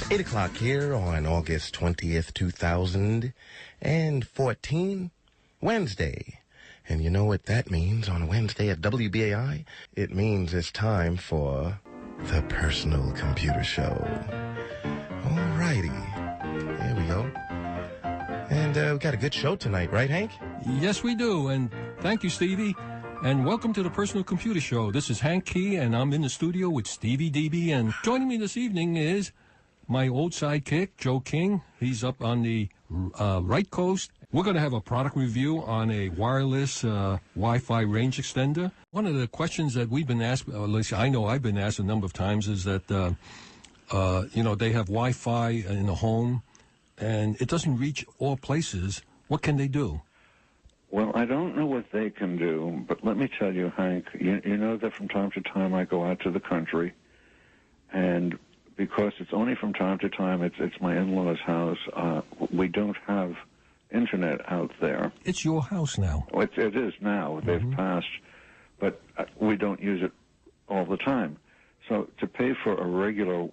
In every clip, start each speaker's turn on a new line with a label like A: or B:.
A: 8 o'clock here on August 20th, 2014, Wednesday. And you know what that means on a Wednesday at WBAI? It means it's time for the Personal Computer Show. All righty. There we go. And we got a good show tonight, right, Hank?
B: Yes, we do. And thank you, Stevie. And welcome to the Personal Computer Show. This is Hank Key, and I'm in the studio with Stevie DB. And joining me this evening is my old sidekick, Joe King. He's up on the right coast. We're going to have a product review on a wireless Wi-Fi range extender. One of the questions that we've been asked, or at least I know I've been asked a number of times, is that, they have Wi-Fi in the home, and it doesn't reach all places. What can they do?
C: Well, I don't know what they can do, but let me tell you, Hank, you know that from time to time I go out to the country, and because it's only from time to time, it's my in-laws' house, we don't have internet out there.
B: It's your house now.
C: Well, it is now. They've passed, but we don't use it all the time. So to pay for a regular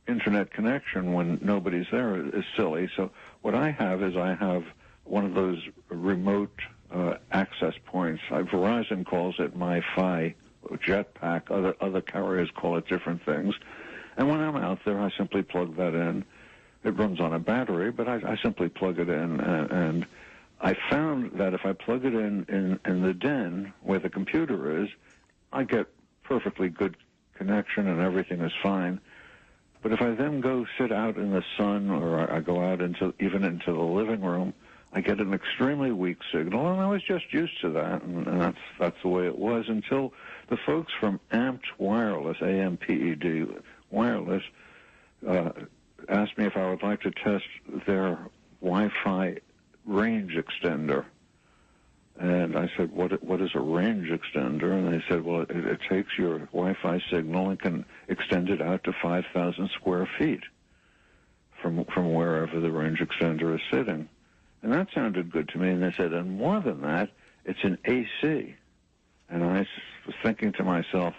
C: internet connection when nobody's there is silly. So what I have is one of those remote access points. Verizon calls it MiFi, Jetpack. Other carriers call it different things. And when I'm out there, I simply plug that in. It runs on a battery, but I simply plug it in. And I found that if I plug it in the den where the computer is, I get perfectly good connection and everything is fine. But if I then go sit out in the sun, or I go out even into the living room, I get an extremely weak signal, and I was just used to that, and that's the way it was until the folks from Amped Wireless, A-M-P-E-D, Wireless, asked me if I would like to test their Wi-Fi range extender. And I said, what is a range extender? And they said, well, it takes your Wi-Fi signal and can extend it out to 5,000 square feet from wherever the range extender is sitting. And that sounded good to me. And they said, and more than that, it's an AC. And I was thinking to myself,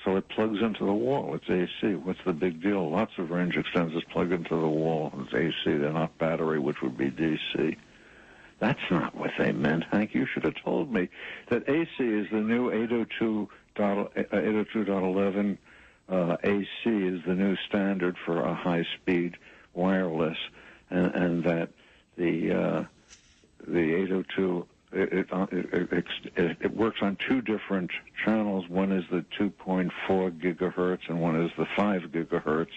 C: so it plugs into the wall. It's AC. What's the big deal? Lots of range extenders plug into the wall. It's AC. They're not battery, which would be DC. That's not what they meant, Hank. You should have told me that AC is the new 802.11. AC is the new standard for a high-speed wireless, and that the 802 it works on two different channels. One is the 2.4 gigahertz, and one is the 5 gigahertz.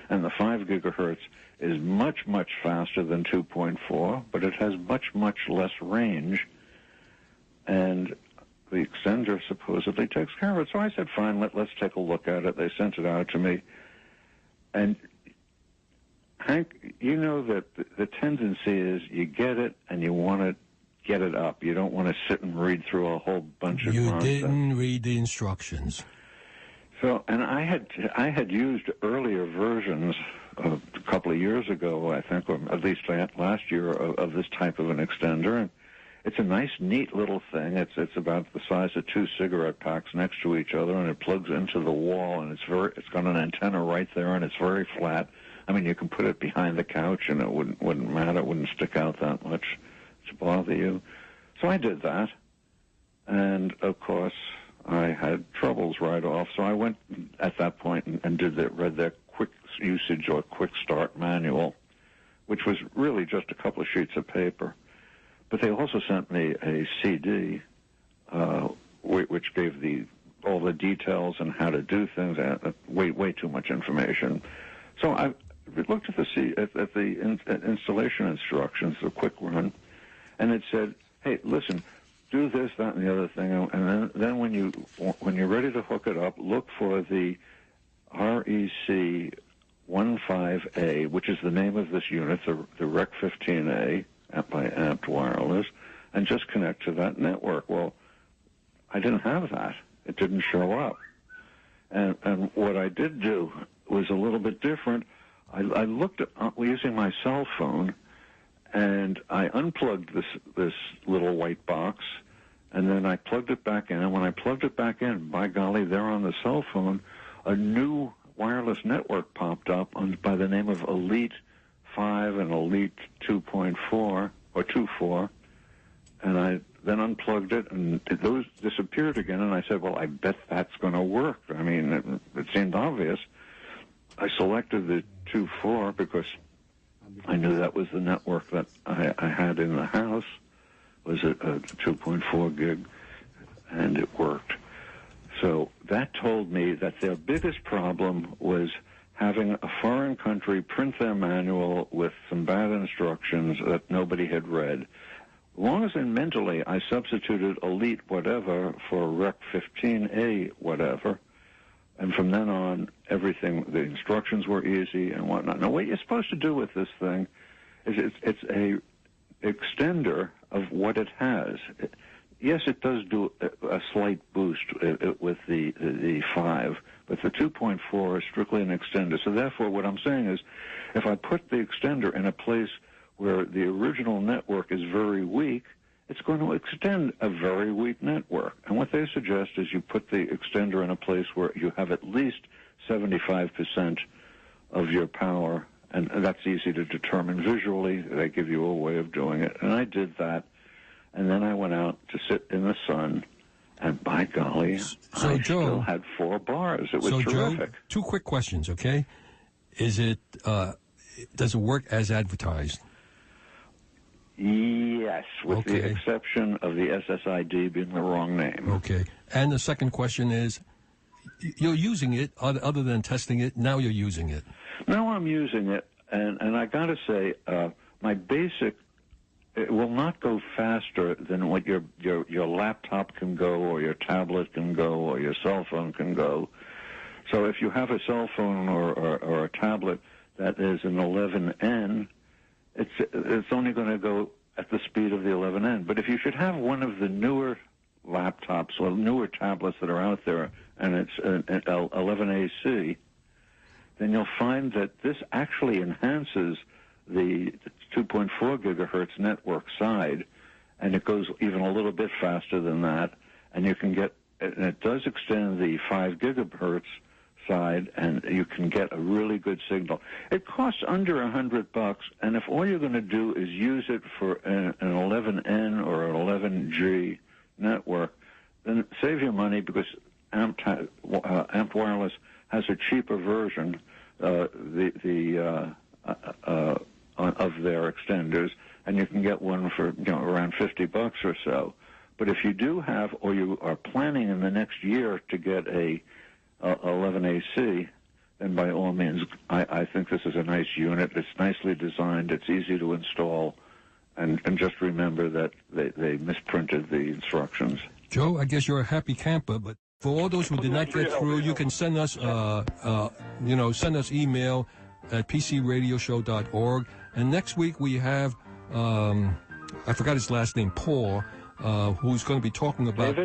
C: And the 5 gigahertz is much, much faster than 2.4, but it has much, much less range. And the extender supposedly takes care of it. So I said, fine, let's take a look at it. They sent it out to me. And, Hank, you know that the tendency is you get it and you want to get it up. You don't want to sit and read through a whole bunch of nonsense.
B: You didn't read the instructions.
C: So, and I had used earlier versions a couple of years ago, I think, or at least last year, of this type of an extender, and it's a nice, neat little thing. It's about the size of 2 cigarette packs next to each other, and it plugs into the wall, and it's got an antenna right there, and it's very flat. I mean, you can put it behind the couch, and it wouldn't matter. It wouldn't stick out that much to bother you. So I did that, and of course I had troubles right off. So I went at that point and read their quick usage or quick start manual, which was really just a couple of sheets of paper. But they also sent me a CD, which gave all the details and how to do things. Way too much information. So I looked at the installation instructions, the quick run, and it said, "Hey, listen, do this, that, and the other thing, and then when you're ready to hook it up, look for the REC15A, which is the name of this unit, the REC15A by Amped Wireless, and just connect to that network." Well, I didn't have that. It didn't show up. And what I did do was a little bit different. I looked at using my cell phone, and I unplugged this little white box, and then I plugged it back in. And when I plugged it back in, by golly, there on the cell phone, a new wireless network popped up by the name of Elite 5 and Elite 2.4 or 2.4, and I then unplugged it, and those disappeared again, and I said, well, I bet that's going to work. I mean, it seemed obvious. I selected the 2.4 because I knew that was the network that I had in the house, was a 2.4 gig, and it worked. So that told me that their biggest problem was having a foreign country print their manual with some bad instructions that nobody had read. As long as mentally I substituted Elite whatever for REC15A whatever, and from then on, everything, the instructions were easy and whatnot. Now, what you're supposed to do with this thing is it's a extender of what it has. Yes, it does do a slight boost with the 5, but the 2.4 is strictly an extender. So therefore, what I'm saying is, if I put the extender in a place where the original network is very weak, it's going to extend a very weak network. And what they suggest is you put the extender in a place where you have at least 75% of your power, and that's easy to determine visually. They give you a way of doing it. And I did that. And then I went out to sit in the sun, and by golly, I still had 4 bars. It was terrific.
B: Joe, 2 quick questions, okay? Does it work as advertised?
C: Yes, with the exception of the SSID being the wrong name.
B: Okay. And the second question is, you're using it, other than testing it, now you're using it.
C: Now I'm using it, and I got to say, my basic, it will not go faster than what your laptop can go, or your tablet can go, or your cell phone can go. So if you have a cell phone or a tablet that is an 11N, it's only going to go at the speed of the 11N. But if you should have one of the newer laptops or newer tablets that are out there, and it's an 11AC, then you'll find that this actually enhances the 2.4 gigahertz network side, and it goes even a little bit faster than that, and you can get, and it does extend the 5 gigahertz side, and you can get a really good signal. It costs under $100, and if all you're going to do is use it for an 11N or an 11G network, then save your money, because Amp Wireless has a cheaper version of their extenders, and you can get one for around $50 or so. But if you do have, or you are planning in the next year to get a 11AC, then by all means, I think this is a nice unit. It's nicely designed. It's easy to install, and just remember that they misprinted the instructions.
B: Joe, I guess you're a happy camper, but for all those who did not get through, you can send us, send us email at pcradioshow.org. And next week we have, I forgot his last name, Paul, who's going to be talking about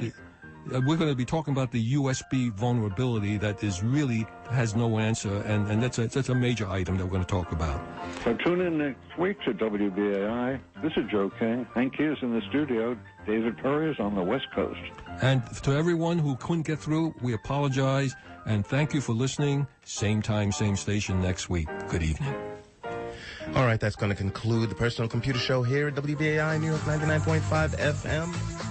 B: we're going to be talking about the USB vulnerability that is really has no answer, and that's a major item that we're going to talk about.
C: So tune in next week to WBAI. This is Joe King. Hank Key is in the studio. David Perry is on the West Coast.
B: And to everyone who couldn't get through, we apologize, and thank you for listening. Same time, same station next week. Good evening.
A: All right, that's going to conclude the Personal Computer Show here at WBAI New York 99.5 FM.